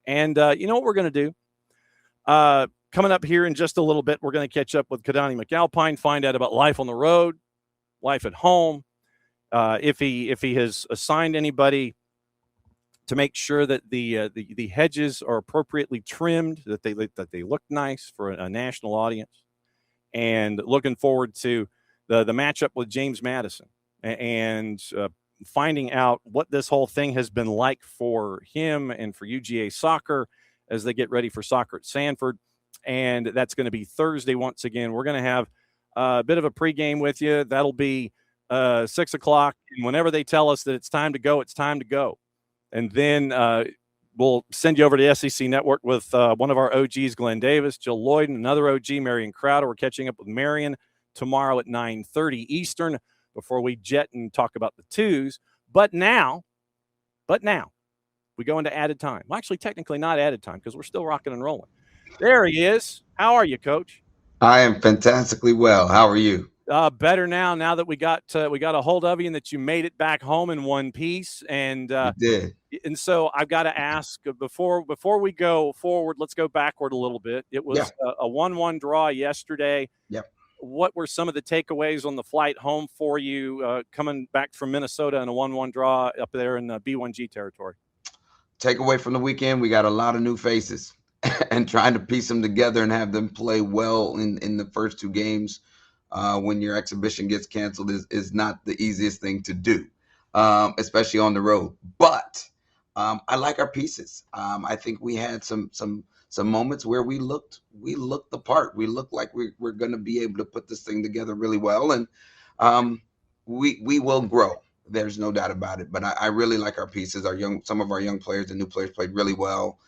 And you know what we're going to do? Coming up here in just a little bit, we're going to catch up with Keidane McAlpine, find out about life on the road, life at home, if he has assigned anybody to make sure that the hedges are appropriately trimmed, that they look nice for a national audience, and looking forward to the matchup with James Madison and finding out what this whole thing has been like for him and for UGA soccer as they get ready for soccer at Sanford. And that's going to be Thursday once again. We're going to have a bit of a pregame with you. That'll be 6 o'clock. And whenever they tell us that it's time to go, it's time to go. And then we'll send you over to SEC Network with one of our OGs, Glenn Davis, Jill Lloyd, and another OG, Marion Crowder. We're catching up with Marion tomorrow at 9:30 Eastern before we jet and talk about the twos. But now, we go into added time. Well, actually, technically not added time because we're still rocking and rolling. There he is. How are you, Coach? I am fantastically well. How are you? Better now that we got a hold of you and that you made it back home in one piece. And you did. And so I've got to ask before we go forward, let's go backward a little bit. It was a 1-1 draw yesterday. Yep. What were some of the takeaways on the flight home for you coming back from Minnesota in a 1-1 draw up there in the B1G territory? Takeaway from the weekend, we got a lot of new faces and trying to piece them together and have them play well in the first two games when your exhibition gets canceled is not the easiest thing to do, especially on the road. But I like our pieces. I think we had some moments where we looked the part. We looked like we're going to be able to put this thing together really well, and we will grow. There's no doubt about it. But I really like our pieces. Some of our young players and new players played really well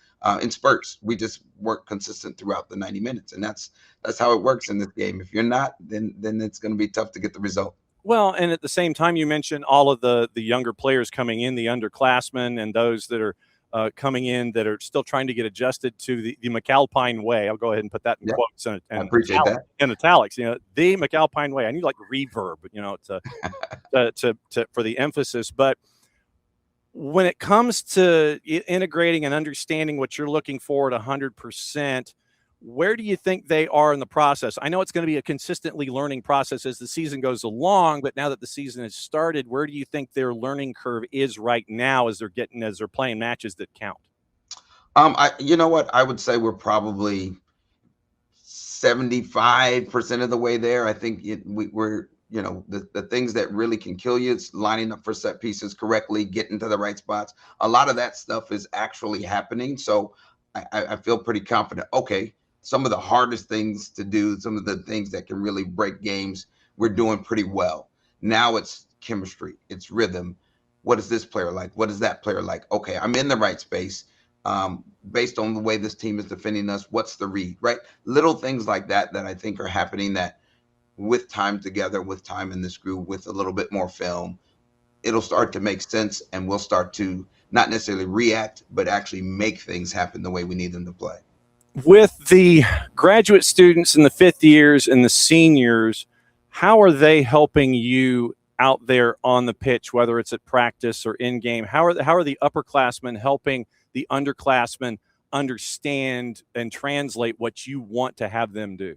in spurts. We just weren't consistent throughout the 90 minutes, and that's how it works in this game. If you're not, then it's going to be tough to get the result. Well, and at the same time, you mentioned all of the younger players coming in, the underclassmen, and those that are coming in that are still trying to get adjusted to the McAlpine way. I'll go ahead and put that in quotes and I appreciate that. In italics. The McAlpine way. I need like reverb, to for the emphasis. But when it comes to integrating and understanding what you're looking for at 100%, where do you think they are in the process? I know it's going to be a consistently learning process as the season goes along, but now that the season has started, where do you think their learning curve is right now as they're playing matches that count? You know what? I would say we're probably 75% of the way there. I think we're the things that really can kill you is lining up for set pieces correctly, getting to the right spots. A lot of that stuff is actually happening. So I feel pretty confident. Okay. Some of the hardest things to do, some of the things that can really break games, we're doing pretty well. Now it's chemistry, it's rhythm. What is this player like? What is that player like? Okay, I'm in the right space. Based on the way this team is defending us, what's the read, right? Little things like that I think are happening that with time together, with time in this group, with a little bit more film, it'll start to make sense and we'll start to not necessarily react, but actually make things happen the way we need them to play. With the graduate students and the fifth years and the seniors, how are they helping you out there on the pitch, whether it's at practice or in game? How are the upperclassmen helping the underclassmen understand and translate what you want to have them do?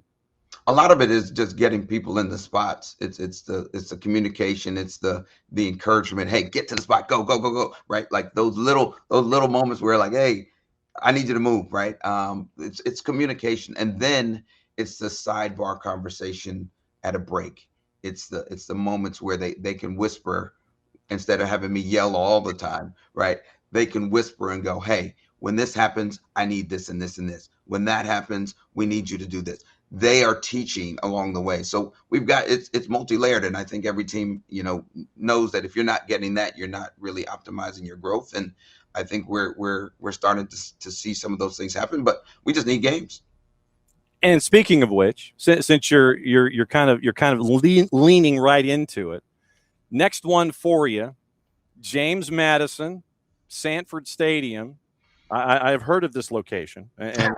A lot of it is just getting people in the spots. It's the communication. It's the encouragement. Hey, get to the spot. Go, go, go, go. Right. Like those little moments where like, hey, I need you to move. Right. It's communication. And then it's the sidebar conversation at a break. It's the moments where they can whisper instead of having me yell all the time. Right. They can whisper and go, hey, when this happens, I need this and this and this. When that happens, we need you to do this. They are teaching along the way. So we've got it's multi-layered, and I think every team knows that if you're not getting that, you're not really optimizing your growth. And I think we're starting to see some of those things happen, but we just need games. And speaking of which, since you're kind of leaning right into it, next one for you, James Madison, Sanford Stadium. I've heard of this location, and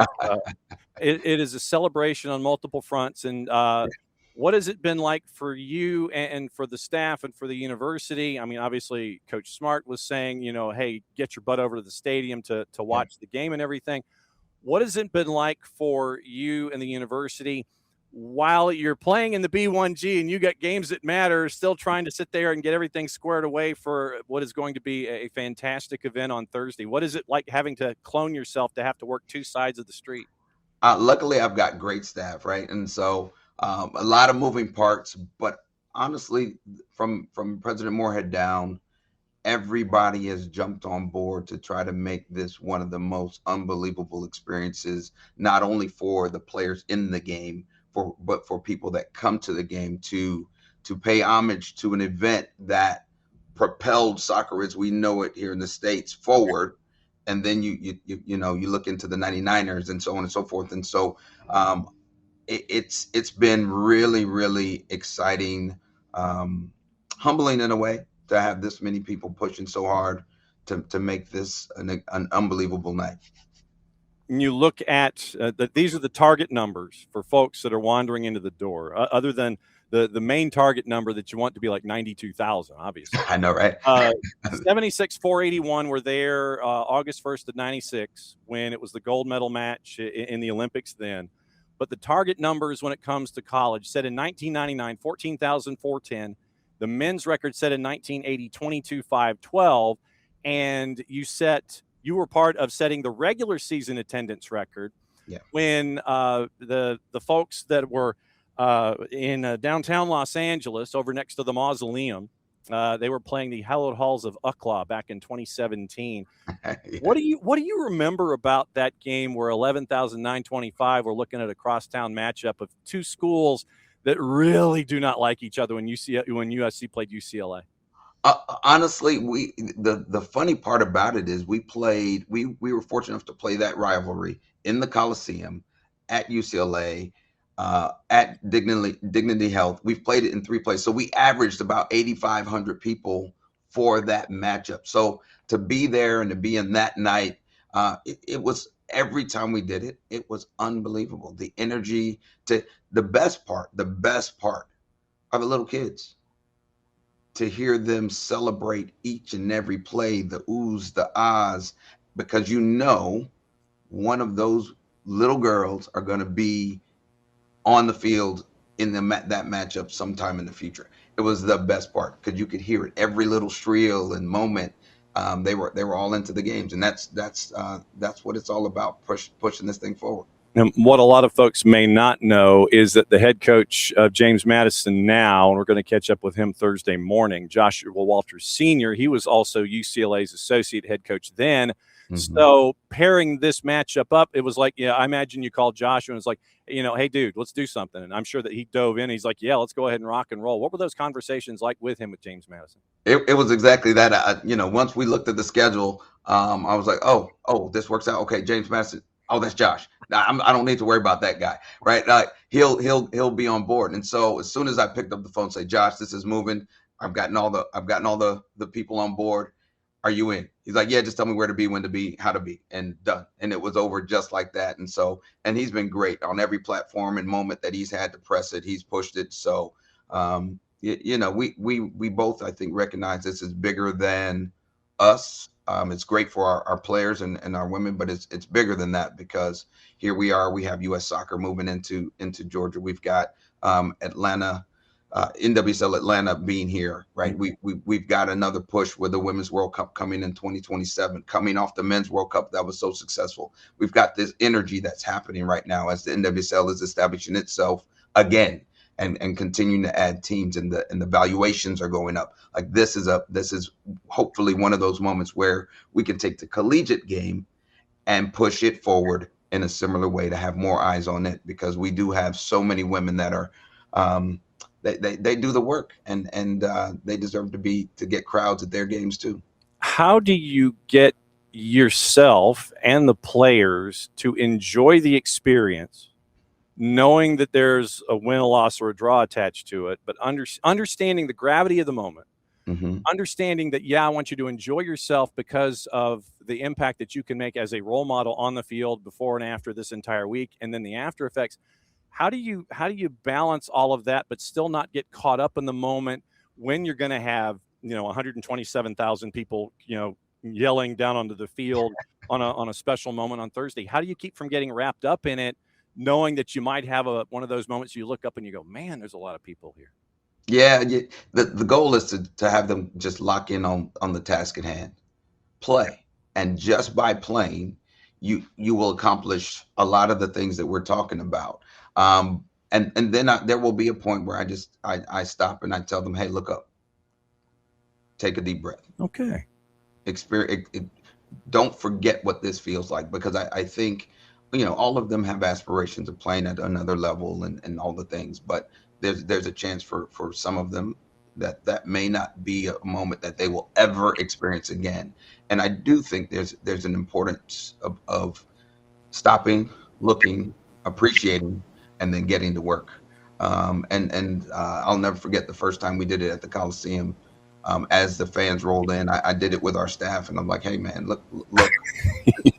it is a celebration on multiple fronts. And What has it been like for you and for the staff and for the university? I mean, obviously, Coach Smart was saying, hey, get your butt over to the stadium to Yeah. watch the game and everything. What has it been like for you and the university while you're playing in the B1G and you got games that matter, still trying to sit there and get everything squared away for what is going to be a fantastic event on Thursday? What is it like having to clone yourself to have to work two sides of the street? Luckily, I've got great staff, right? And so a lot of moving parts, but honestly, from President Moorhead down, everybody has jumped on board to try to make this one of the most unbelievable experiences, not only for the players in the game, but for people that come to the game to pay homage to an event that propelled soccer as we know it here in the States forward. And then you look into the 99ers and so on and so forth. And so it's been really, really exciting, humbling in a way to have this many people pushing so hard to make this an unbelievable night. And you look at these are the target numbers for folks that are wandering into the door, other than the main target number that you want to be like 92,000, obviously. I know, right? 76,481 were there August 1st of 96 when it was the gold medal match in the Olympics then. But the target numbers when it comes to college set in 1999, 14,410. The men's record set in 1980, 22,512. And you were part of setting the regular season attendance record when the folks that were in downtown Los Angeles over next to the Mausoleum, they were playing the Hallowed Halls of Ucklaw back in 2017. Yeah. What do you remember about that game where 11,925 were looking at a crosstown matchup of two schools that really do not like each other when USC played UCLA? Honestly, the funny part about it is we were fortunate enough to play that rivalry in the Coliseum at UCLA, at Dignity Health. We've played it in 3 places, so we averaged about 8,500 people for that matchup. So to be there and to be in that night, it was, every time we did it, it was unbelievable. The energy, the best part are the little kids. To hear them celebrate each and every play, the oohs, the ahs, because one of those little girls are going to be on the field in that matchup sometime in the future. It was the best part because you could hear it, every little shriel and moment. They were all into the games, and that's what it's all about, pushing this thing forward. And what a lot of folks may not know is that the head coach of James Madison now, and we're going to catch up with him Thursday morning, Joshua Walters Sr., he was also UCLA's associate head coach then. Mm-hmm. So pairing this matchup up, it was like, I imagine you called Joshua and it's like, hey, dude, let's do something. And I'm sure that he dove in. He's like, yeah, let's go ahead and rock and roll. What were those conversations like with him with James Madison? It was exactly that. Once we looked at the schedule, I was like, oh, this works out. Okay, James Madison. Oh, that's Josh. I don't need to worry about that guy, right? He'll be on board. And so as soon as I picked up the phone, say, Josh, this is moving. I've gotten all the people on board. Are you in? He's like, yeah, just tell me where to be, when to be, how to be, and done. And it was over just like that. And so, and he's been great on every platform and moment that he's had to press it. He's pushed it. So, we both, I think, recognize this is bigger than us. It's great for our players and our women, but it's bigger than that because here we are. We have U.S. soccer moving into Georgia. We've got Atlanta, NWSL Atlanta being here, right? We've got another push with the Women's World Cup coming in 2027, coming off the Men's World Cup that was so successful. We've got this energy that's happening right now as the NWSL is establishing itself again. And continuing to add teams, and the valuations are going up. Like this is hopefully one of those moments where we can take the collegiate game and push it forward in a similar way to have more eyes on it, because we do have so many women that are they do the work and they deserve to get crowds at their games too. How do you get yourself and the players to enjoy the experience, knowing that there's a win, a loss, or a draw attached to it, but understanding the gravity of the moment, mm-hmm. understanding that, I want you to enjoy yourself because of the impact that you can make as a role model on the field before and after this entire week, and then the after effects. How do you balance all of that, but still not get caught up in the moment when you're going to have 127,000 people yelling down onto the field on a special moment on Thursday? How do you keep from getting wrapped up in it, knowing that you might have one of those moments you look up and you go, man, there's a lot of people here? Yeah, the goal is to have them just lock in on the task at hand, play, and just by playing, you will accomplish a lot of the things that we're talking about. And then there will be a point where I stop and I tell them, hey, look up, take a deep breath, Okay. experience. Don't forget what this feels like, because I think all of them have aspirations of playing at another level and all the things, but there's a chance for some of them that may not be a moment that they will ever experience again. And I do think there's an importance of stopping, looking, appreciating, and then getting to work. And I'll never forget the first time we did it at the Coliseum. As the fans rolled in, I did it with our staff, and I'm like, hey man, look,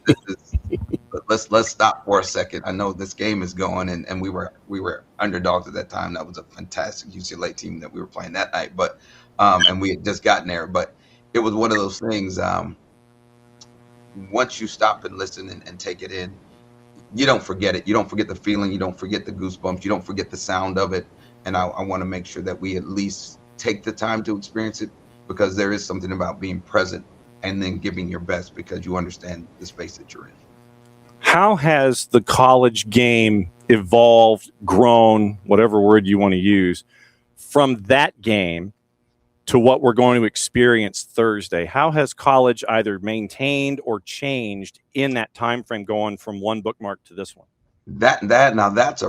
this is, let's stop for a second. I know this game is going, and we were underdogs at that time. That was a fantastic UCLA team that we were playing that night, but and we had just gotten there. But it was one of those things. Once you stop and listen and take it in, you don't forget it. You don't forget the feeling. You don't forget the goosebumps. You don't forget the sound of it. And I want to make sure that we at least take the time to experience it, because there is something about being present and then giving your best because you understand the space that you're in. How has the college game evolved, grown, whatever word you want to use, from that game to what we're going to experience Thursday? How has college either maintained or changed in that time frame, going from one bookmark to this one? That now that's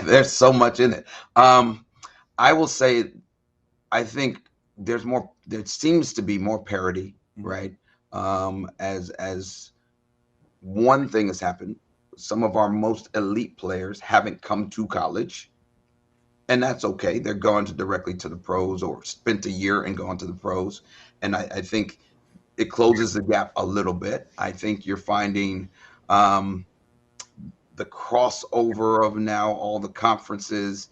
there's so much in it. I will say, I think there seems to be more parity, right? As one thing has happened, some of our most elite players haven't come to college, and that's okay. They're gone directly to the pros, or spent a year and gone to the pros. And I think it closes the gap a little bit. I think you're finding the crossover of now all the conferences.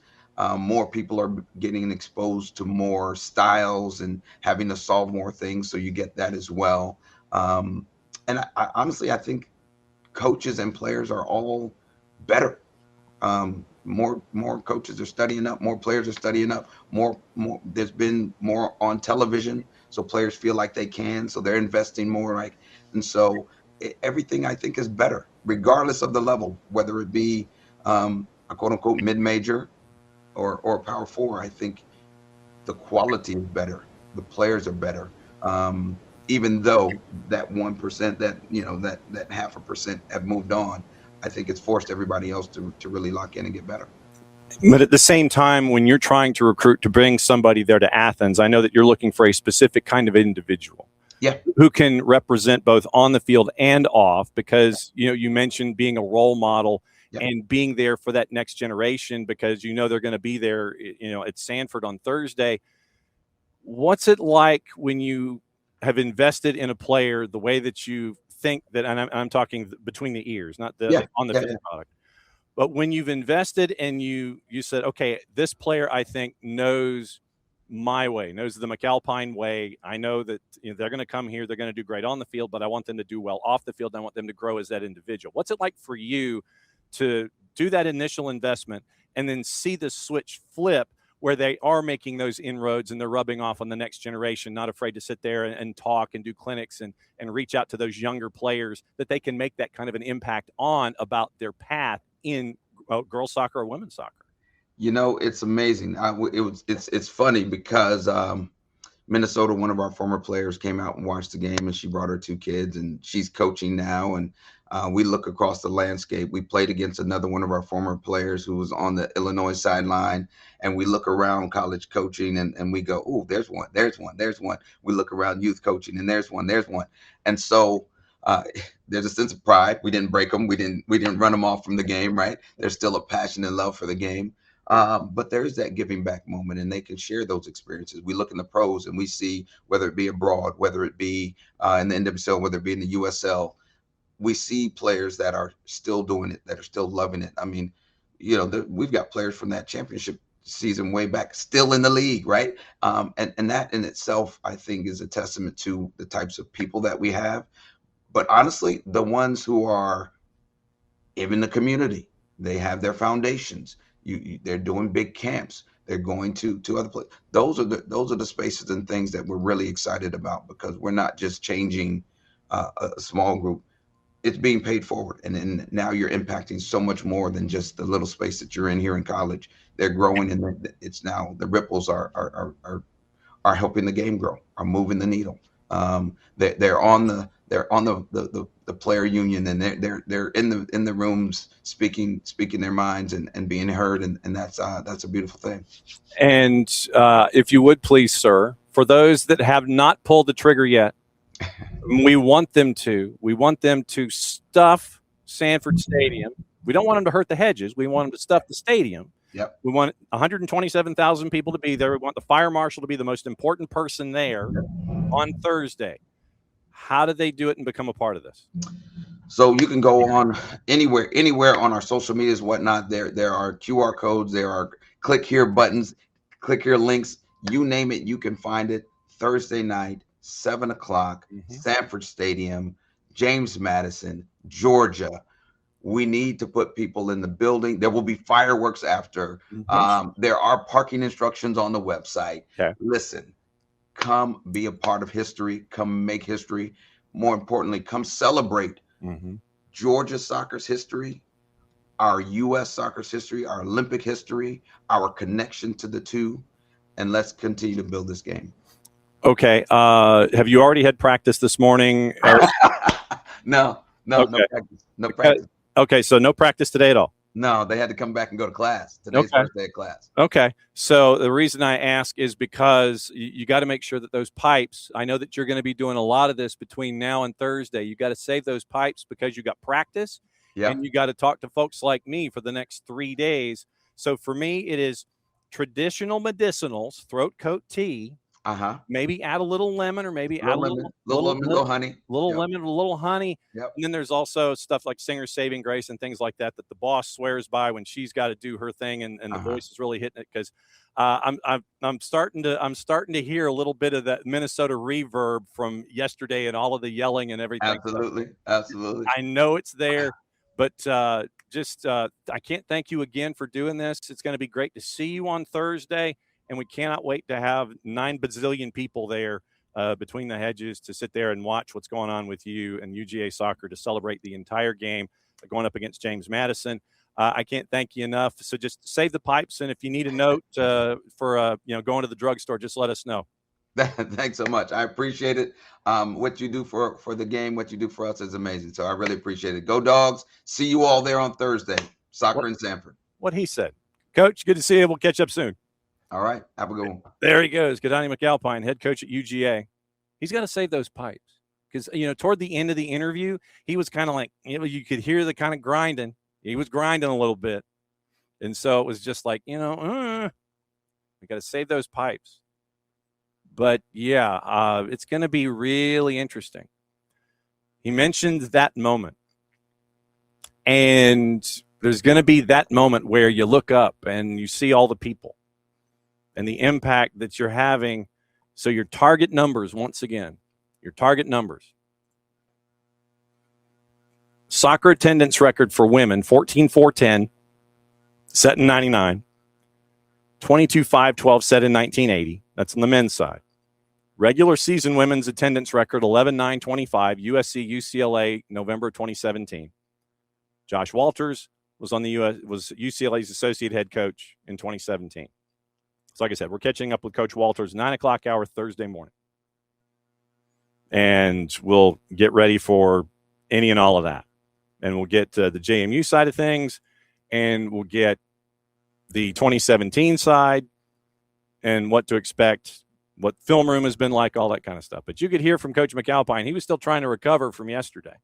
More people are getting exposed to more styles and having to solve more things, so you get that as well. And I honestly, I think coaches and players are all better. More coaches are studying up, more players are studying up, more there's been more on television, so players feel like they can, so they're investing more, like, and so everything I think is better regardless of the level, whether it be a quote unquote mid-major or Power Four. I think the quality is better, the players are better. Even though that 1%, that that 0.5% have moved on, I think it's forced everybody else to really lock in and get better. But at the same time, when you're trying to recruit to bring somebody there to Athens, I know that you're looking for a specific kind of individual. Yeah. Who can represent both on the field and off, because you mentioned being a role model. Yep. And being there for that next generation, because they're going to be there at Sanford on Thursday. What's it like when you have invested in a player the way that you think that, and I'm talking between the ears, not on the field product, but when you've invested and you said, okay, this player I think knows my way, knows the McAlpine way. I know that they're going to come here, they're going to do great on the field, but I want them to do well off the field. I want them to grow as that individual. What's it like for you to do that initial investment and then see the switch flip, where they are making those inroads and they're rubbing off on the next generation, not afraid to sit there and talk and do clinics and reach out to those younger players that they can make that kind of an impact on about their path in girls soccer or women's soccer? It's amazing. It's funny because Minnesota, one of our former players, came out and watched the game, and she brought her 2 kids, and she's coaching now. And we look across the landscape. We played against another one of our former players who was on the Illinois sideline, and we look around college coaching, and we go, "Oh, there's one, there's one, there's one." We look around youth coaching, and there's one, there's one. And so there's a sense of pride. We didn't break them. We didn't run them off from the game, right? There's still a passion and love for the game. But there's that giving back moment, and they can share those experiences. We look in the pros and we see, whether it be abroad, whether it be in the NWSL, whether it be in the USL, we see players that are still doing it, that are still loving it. I mean, we've got players from that championship season way back still in the league, right? And that in itself, I think, is a testament to the types of people that we have. But honestly, the ones who are in the community, they have their foundations. They're doing big camps. They're going to other places. Those are the spaces and things that we're really excited about, because we're not just changing a small group. It's being paid forward, and then now you're impacting so much more than just the little space that you're in here in college. They're growing, and it's now the ripples are helping the game grow, are moving the needle. They're on the player union, and they're in the rooms speaking their minds and being heard, and that's a beautiful thing. And if you would please, sir, for those that have not pulled the trigger yet, we want them to. We want them to stuff Sanford Stadium. We don't want them to hurt the hedges. We want them to stuff the stadium. Yep. We want 127,000 people to be there. We want the fire marshal to be the most important person there on Thursday. How do they do it and become a part of this? So you can go on anywhere on our social medias, whatnot. There are QR codes. There are click here buttons, click here links. You name it, you can find it. Thursday night, 7 o'clock, Sanford Stadium, James Madison, Georgia. We need to put people in the building. There will be fireworks after. There are parking instructions on the website. Okay. Listen, come be a part of history. Come make history. More importantly, come celebrate Georgia soccer's history, our U.S. soccer's history, our Olympic history, our connection to the two, and let's continue to build this game. Okay. Have you already had practice this morning? No practice. No practice. Okay, so no practice today at all? No, they had to come back and go to class. Today's first day of class. Okay, so the reason I ask is because you got to make sure that those pipes, I know that you're going to be doing a lot of this between now and Thursday. You got to save those pipes because you got practice, and you got to talk to folks like me for the next 3 days. So for me, it is traditional medicinals, throat coat tea. Maybe add a little lemon, or maybe add a little lemon, little honey, lemon, a little honey. Yep. And then there's also stuff like Singer's Saving Grace and things like that the boss swears by when she's got to do her thing, and the voice is really hitting it, because I'm starting to hear a little bit of that Minnesota reverb from yesterday and all of the yelling and everything. Absolutely. I know it's there, but I can't thank you again for doing this. It's going to be great to see you on Thursday. And we cannot wait to have 9 bazillion people there between the hedges to sit there and watch what's going on with you and UGA soccer, to celebrate the entire game going up against James Madison. I can't thank you enough. So just save the pipes. And if you need a note for going to the drugstore, just let us know. Thanks so much. I appreciate it. What you do for the game, what you do for us is amazing. So I really appreciate it. Go Dogs. See you all there on Thursday. Soccer in Sanford. What he said. Coach, good to see you. We'll catch up soon. All right. Have a good one. There he goes. Keidane McAlpine, head coach at UGA. He's got to save those pipes, because, toward the end of the interview, he was kind of like, you could hear the kind of grinding. He was grinding a little bit. And so it was just like, we got to save those pipes. But yeah, it's going to be really interesting. He mentioned that moment. And there's going to be that moment where you look up and you see all the people and the impact that you're having. So your target numbers, once again, your target numbers. Soccer attendance record for women, 14,410, set in 99. 22,512 set in 1980. That's on the men's side. Regular season women's attendance record, 11,925, USC UCLA, November 2017. Josh Walters was was UCLA's associate head coach in 2017. So like I said, we're catching up with Coach Walters, 9 o'clock hour Thursday morning. And we'll get ready for any and all of that. And we'll get the JMU side of things, and we'll get the 2017 side and what to expect, what film room has been like, all that kind of stuff. But you could hear from Coach McAlpine. He was still trying to recover from yesterday.